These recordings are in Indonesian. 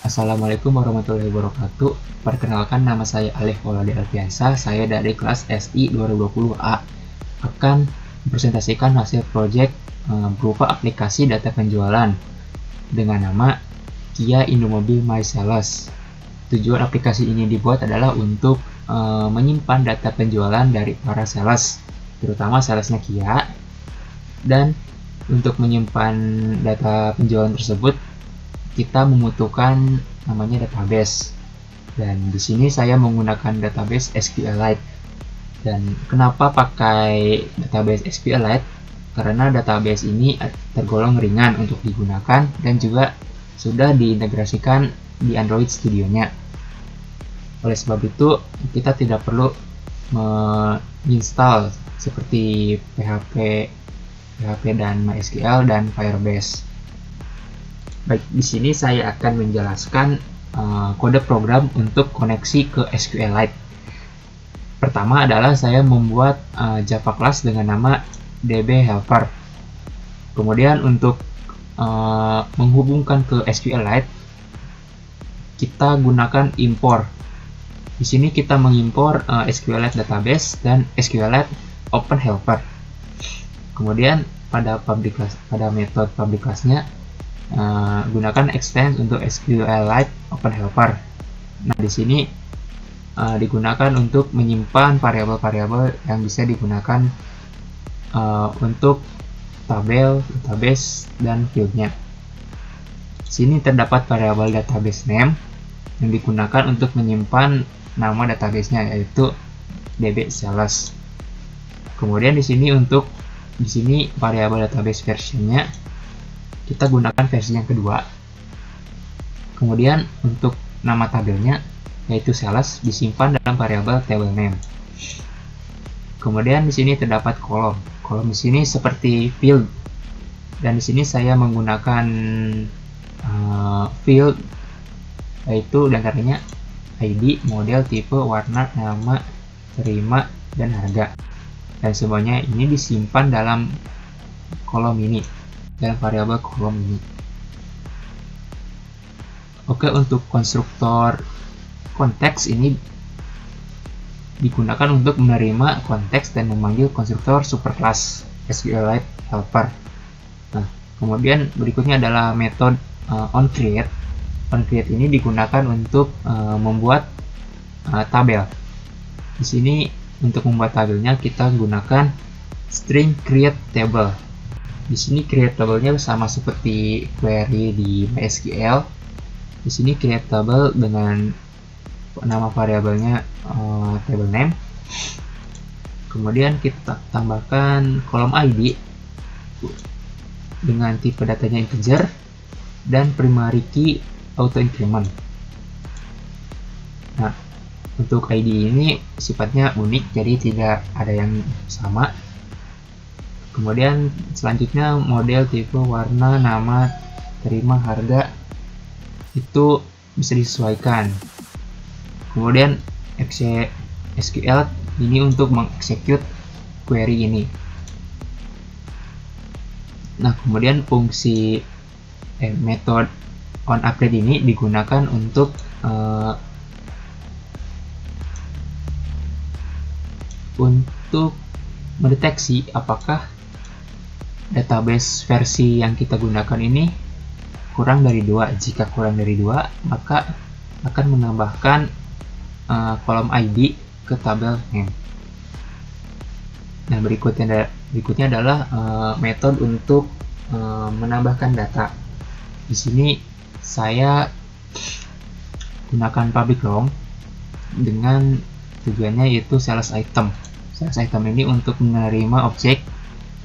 Assalamualaikum warahmatullahi wabarakatuh. Perkenalkan, nama saya Alif Mauladi Alfiansa. Saya dari kelas SI 2020A akan mempresentasikan hasil proyek berupa aplikasi data penjualan dengan nama Kia Indomobil My Sales. Tujuan aplikasi ini dibuat adalah untuk menyimpan data penjualan dari para sales, terutama salesnya Kia. Dan untuk menyimpan data penjualan tersebut, kita membutuhkan namanya database. Dan di sini saya menggunakan database SQLite. Dan kenapa pakai database SQLite? Karena database ini tergolong ringan untuk digunakan dan juga sudah diintegrasikan di Android Studio-nya. Oleh sebab itu, kita tidak perlu menginstal seperti PHP dan MySQL dan Firebase. Baik, di sini saya akan menjelaskan kode program untuk koneksi ke SQLite. Pertama adalah saya membuat Java class dengan nama dbHelper. Kemudian untuk menghubungkan ke SQLite, kita gunakan import. Di sini kita mengimpor SQLite database dan SQLite Open Helper. Kemudian pada metode public class-nya gunakan extend untuk SQLite Open Helper. Nah, di sini digunakan untuk menyimpan variabel-variabel yang bisa digunakan untuk tabel, database, dan field-nya. Di sini terdapat variabel database name yang digunakan untuk menyimpan nama database-nya, yaitu db sales. Kemudian di sini variabel database version-nya kita gunakan versi yang kedua. Kemudian untuk nama tabelnya, yaitu sales, disimpan dalam variabel table name. Kemudian di sini terdapat kolom. Kolom di sini seperti field. Dan di sini saya menggunakan field, yaitu diantaranya ID, model, tipe, warna, nama, terima, dan harga. Dan semuanya ini disimpan dalam kolom ini, dalam variabel kolom ini. Oke, untuk konstruktor konteks ini digunakan untuk menerima konteks dan memanggil konstruktor superclass SQLite helper. Nah, kemudian berikutnya adalah metode onCreate. OnCreate ini digunakan untuk membuat tabel. Di sini untuk membuat tabelnya kita gunakan string create table. Di sini create table-nya sama seperti query di MySQL. Di sini create table dengan nama variabelnya table name. Kemudian kita tambahkan kolom ID dengan tipe datanya integer dan primary key auto increment. Nah, untuk ID ini sifatnya unik, jadi tidak ada yang sama. Kemudian selanjutnya model, tipe, warna, nama, terima, harga itu bisa disesuaikan. Kemudian SQL ini untuk mengeksekut query ini. Nah, kemudian fungsi metode onUpdate ini digunakan untuk mendeteksi apakah database versi yang kita gunakan ini kurang dari 2. Jika kurang dari 2, maka akan menambahkan kolom ID ke tabel name. Nah, berikutnya adalah metode untuk menambahkan data. Di sini saya gunakan public long dengan tujuannya yaitu sales item. Sales item ini untuk menerima objek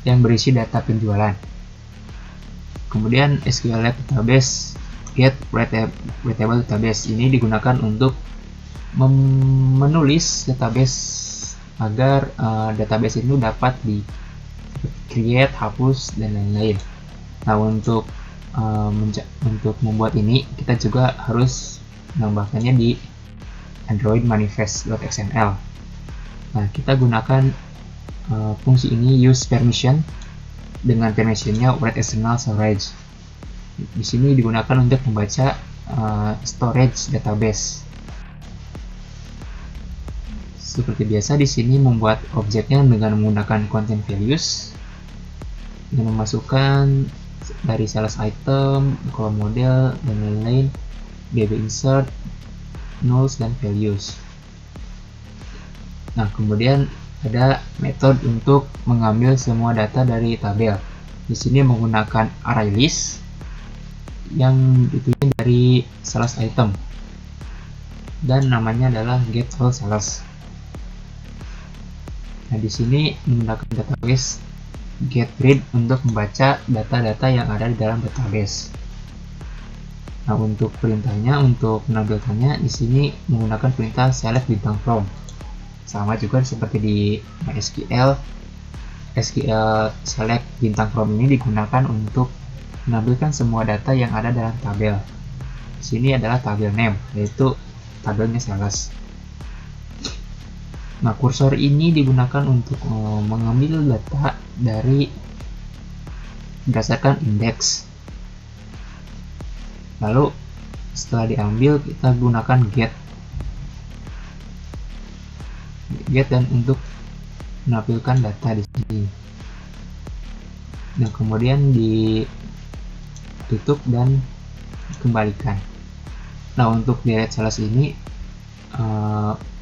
yang berisi data penjualan. Kemudian SQLite database get readable database ini digunakan untuk menulis database agar database itu dapat di create, hapus, dan lain-lain. Nah, untuk membuat ini kita juga harus menambahkannya di Android manifest.xml. Nah, kita gunakan fungsi ini use permission dengan permissionnya write external storage. Di sini digunakan untuk membaca storage database. Seperti biasa di sini membuat objeknya dengan menggunakan content values dengan memasukkan dari sales item, column model, dan lain-lain, bb insert, nulls, dan values. Nah, kemudian ada metode untuk mengambil semua data dari tabel. Di sini menggunakan array list yang ditulis dari sales item dan namanya adalah get all sales. Nah, di sini menggunakan database get read untuk membaca data-data yang ada di dalam database. Nah, untuk perintahnya, untuk menampilkannya di sini menggunakan perintah select bintang from. Sama juga seperti di MySQL, SQL select bintang from ini digunakan untuk menampilkan semua data yang ada dalam tabel. Di sini adalah tabel name, yaitu tabelnya sales. Nah, kursor ini digunakan untuk mengambil data dari berdasarkan indeks. Lalu setelah diambil kita gunakan get dan untuk menampilkan data di sini. Nah, kemudian ditutup dan dikembalikan. Nah, untuk delete sales ini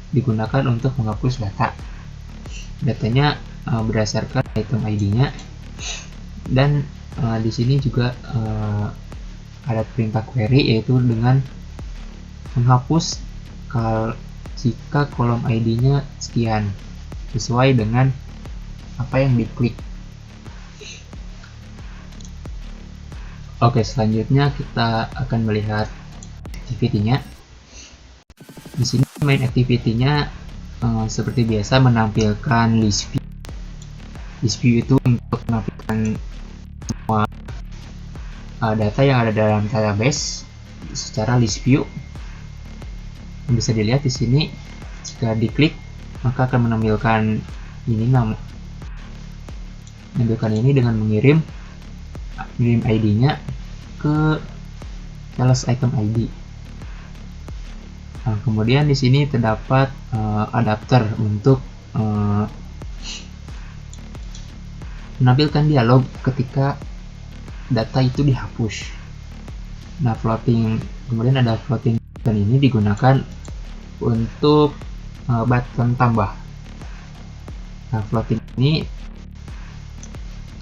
digunakan untuk menghapus data. Datanya berdasarkan item ID-nya, dan di sini juga ada perintah query, yaitu dengan menghapus jika kolom ID-nya sekian sesuai dengan apa yang diklik. Oke, selanjutnya kita akan melihat activity-nya. Di sini main activity-nya seperti biasa menampilkan list view. List view itu untuk menampilkan semua data yang ada dalam database secara list view. Bisa dilihat di sini, jika diklik maka akan menampilkan ini menampilkan ini dengan mengirim ID-nya ke sales item ID. Nah, kemudian di sini terdapat adapter untuk menampilkan dialog ketika data itu dihapus. Nah, kemudian ada floating button ini digunakan untuk button tambah. Nah, floating ini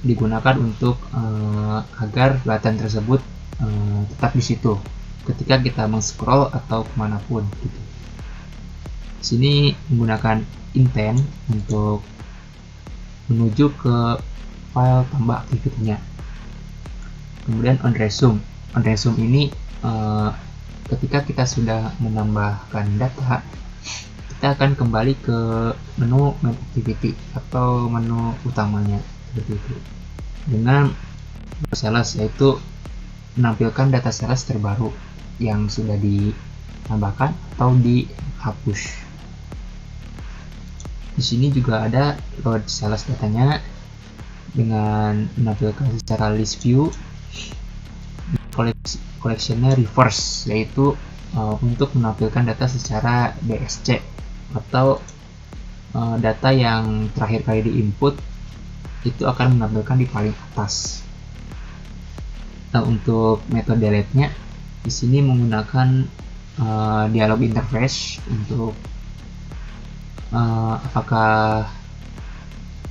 digunakan untuk agar button tersebut tetap di situ ketika kita men-scroll atau kemanapun gitu. Di sini menggunakan intent untuk menuju ke file tambah activity-nya. Kemudian on resume ini ketika kita sudah menambahkan data, kita akan kembali ke menu main activity atau menu utamanya seperti itu dengan sales, yaitu menampilkan data sales terbaru yang sudah ditambahkan atau dihapus. Di sini juga ada load sales datanya dengan menampilkan secara list view. Collectionnya reverse, yaitu untuk menampilkan data secara DSC atau data yang terakhir kali diinput itu akan menampilkan di paling atas. Nah, untuk metode delete-nya di sini menggunakan dialog interface untuk apakah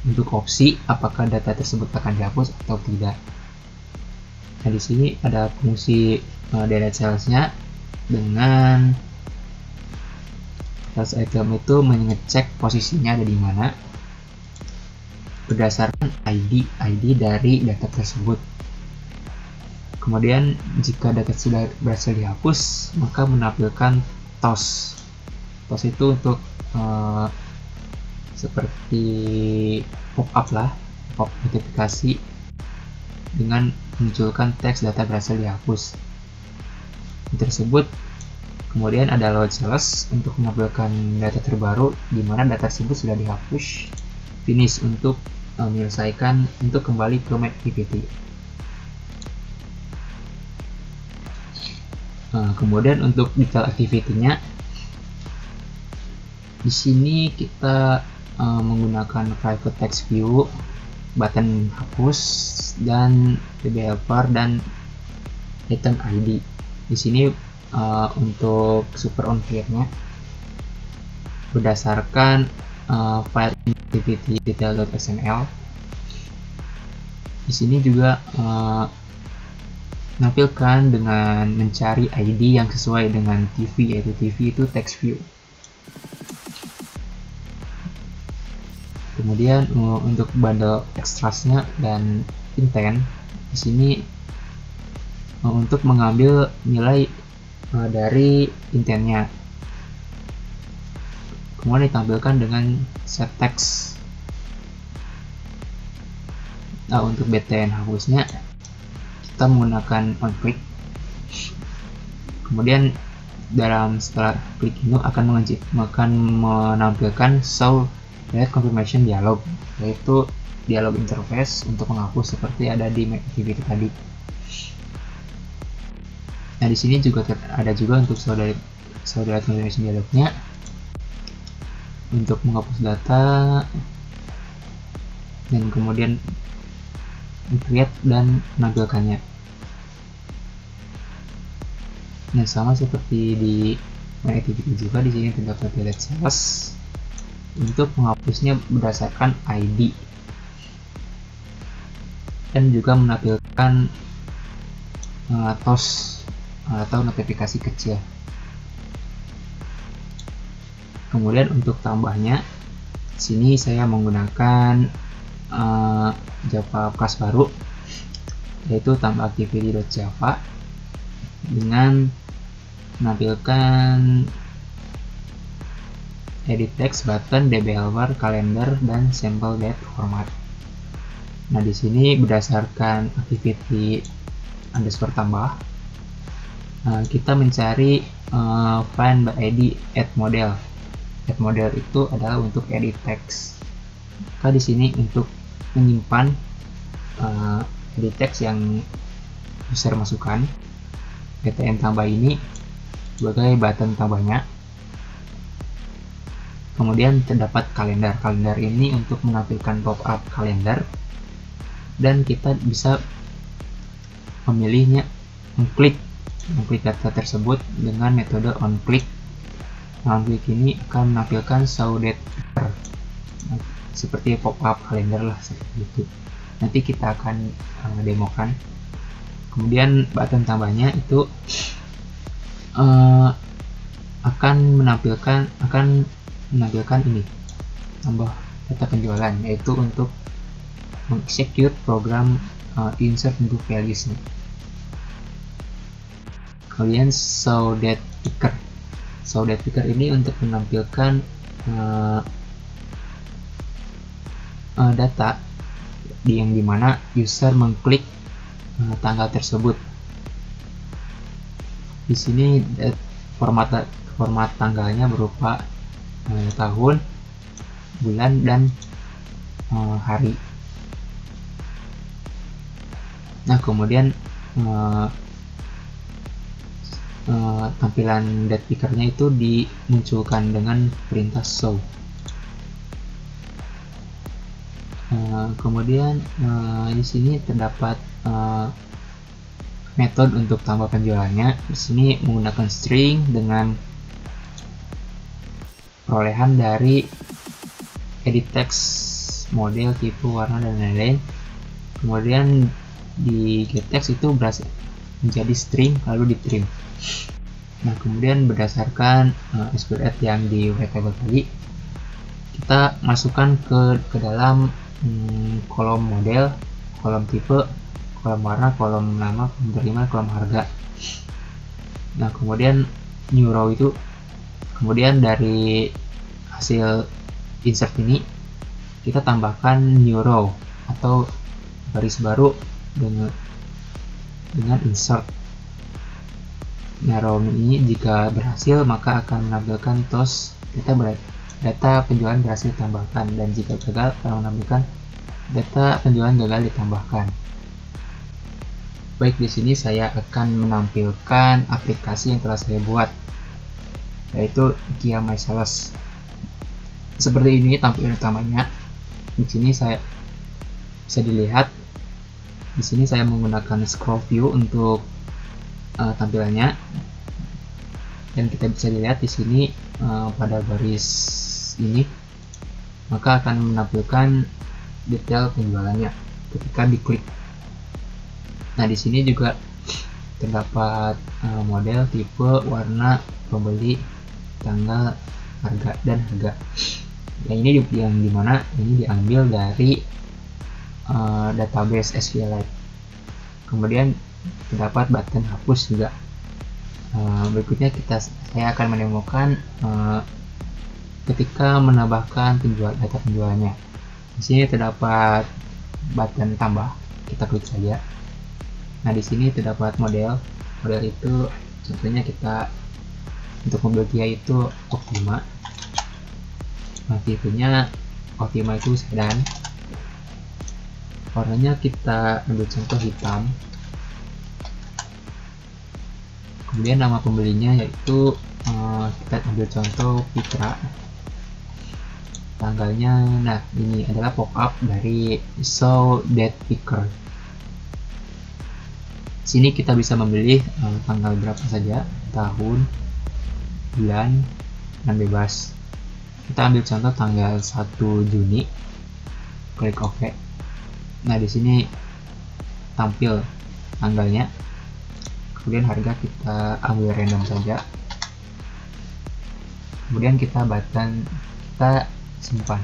untuk opsi apakah data tersebut akan dihapus atau tidak. Nah, di sini ada fungsi delete sales-nya dengan sales item itu mengecek posisinya ada di mana berdasarkan ID dari data tersebut. Kemudian jika data sudah berhasil dihapus, maka menampilkan toss. Toss itu untuk seperti pop-up lah, pop notifikasi dengan munculkan teks data berhasil dihapus tersebut. Kemudian ada load sales untuk menampilkan data terbaru di mana data tersebut sudah dihapus. Finish untuk menyelesaikan untuk kembali ke main activity. Kemudian untuk detail activity-nya, di sini kita menggunakan private text view, button hapus, dan DB helper dan item ID. Di sini untuk super on clear-nya berdasarkan file activity detail.xml. Di sini juga menampilkan dengan mencari ID yang sesuai dengan TV, yaitu TV itu text view. Kemudian untuk bundle extras-nya dan intent, di sini untuk mengambil nilai dari intentnya, kemudian ditampilkan dengan set text. Nah, untuk btn hapusnya kita menggunakan on click. Kemudian setelah klik ini akan menampilkan show delete confirmation dialog, yaitu dialog interface untuk menghapus seperti ada di activity tadi. Nah, di sini juga ada juga untuk show delete confirmation dialognya untuk menghapus data dan kemudian create dan menampilkannya. Nah, sama seperti di activity juga, di sini terdapat delete cells untuk menghapusnya berdasarkan ID dan juga menampilkan toast atau notifikasi kecil. Kemudian untuk tambahnya, sini saya menggunakan Java class baru, yaitu tambah activity.java dengan menampilkan edit text, button, DB helper, kalender, dan sample date format. Nah, di sini berdasarkan activity underscore tambah, kita mencari find by ID add model. Add model itu adalah untuk edit text. Maka di sini untuk menyimpan edit text yang user masukkan, btn tambah ini sebagai button tambahnya. Kemudian terdapat kalender. Kalender ini untuk menampilkan pop-up kalender, dan kita bisa memilihnya mengklik data tersebut dengan metode on click. On click ini akan menampilkan show date picker, seperti pop-up kalender lah, seperti itu. Nanti kita akan demokan. Kemudian button tambahnya itu akan menampilkan ini tambah data penjualan, yaitu untuk mengexecute program insert into values nih. Kemudian show date picker. Show date picker ini untuk menampilkan data yang dimana user mengklik tanggal tersebut. Di sini format tanggalnya berupa tahun, bulan, dan hari. Nah, kemudian tampilan date pickernya itu dimunculkan dengan perintah show. Kemudian di sini terdapat metode untuk tambah penjualannya. Di sini menggunakan string dengan perolehan dari edit text, model, tipe, warna, dan lain-lain. Kemudian di getText itu berhasil menjadi string lalu di trim. Nah, kemudian berdasarkan SQL yang di variable tadi, kita masukkan ke dalam kolom model, kolom tipe, kolom warna, kolom nama, kolom terima, kolom harga. Nah, kemudian new row itu, kemudian dari hasil insert ini kita tambahkan new row atau baris baru dengan insert. Nah, row ini jika berhasil maka akan menampilkan toast data penjualan berhasil ditambahkan, dan jika gagal akan menampilkan data penjualan gagal ditambahkan. Baik, di sini saya akan menampilkan aplikasi yang telah saya buat, yaitu Kia My Sales. Seperti ini tampilan utamanya. Di sini saya bisa dilihat. Di sini saya menggunakan scroll view untuk tampilannya, dan kita bisa dilihat di sini pada baris ini maka akan menampilkan detail penjualannya ketika diklik. Nah, di sini juga terdapat model, tipe, warna, pembeli, tanggal, harga, dan harga. Yang ini yang dimana ini diambil dari database SQLite. Kemudian terdapat button hapus juga. Berikutnya saya akan menemukan ketika menambahkan data penjualannya. Di sini terdapat button tambah, kita klik saja. Nah, di sini terdapat model itu contohnya kita untuk mobil Kia itu Optima. Nah, tipenya Optima itu sedan. Warnanya kita ambil contoh hitam. Kemudian nama pembelinya yaitu kita ambil contoh Fitra. Tanggalnya, nah ini adalah pop-up dari show date picker. Sini kita bisa memilih tanggal berapa saja, tahun, bulan, dan bebas. Kita ambil contoh tanggal 1 Juni. Klik OK. Nah, di sini tampil tanggalnya. Kemudian harga kita ambil random saja. Kemudian kita simpan.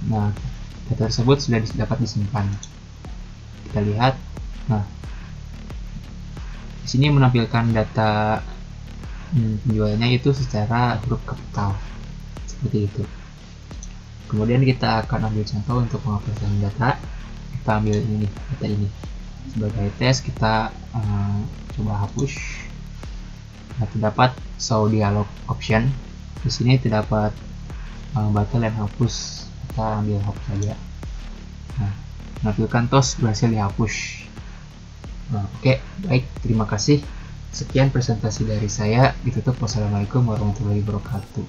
Nah, data tersebut sudah dapat disimpan. Kita lihat. Nah, di sini menampilkan data penjualannya itu secara huruf kapital seperti itu. Kemudian kita akan ambil contoh untuk penghapusan data. Kita ambil data ini sebagai tes. Kita coba hapus. Nah, terdapat show dialog option. Di sini terdapat button dan hapus. Kita ambil hapus saja. Nah, menampilkan tos berhasil dihapus. Oke, baik, terima kasih. Sekian presentasi dari saya. Ditutup. Wassalamualaikum warahmatullahi wabarakatuh.